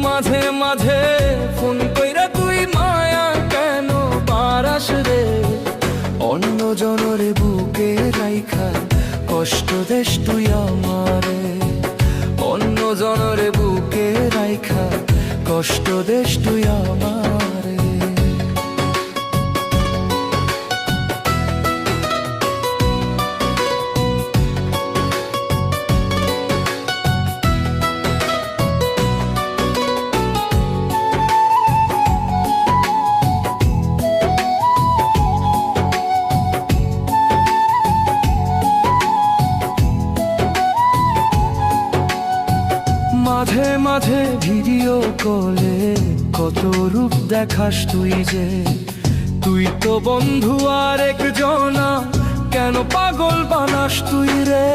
মাঝে মাঝে ফোন কইরা তুই মায়া কেন পারাস রে? অন্য জনরে বুকে রাইখা কষ্ট দেশ তুই আমারে, অন্য জনরে বুকে রাইখা কষ্ট দেশ তুই আমারে। মাঝে মাঝে ভিডিও কলে কত রূপ দেখাস তুই যে, তুই তো বন্ধু আর একজনা, কেন পাগল বানাস তুই রে?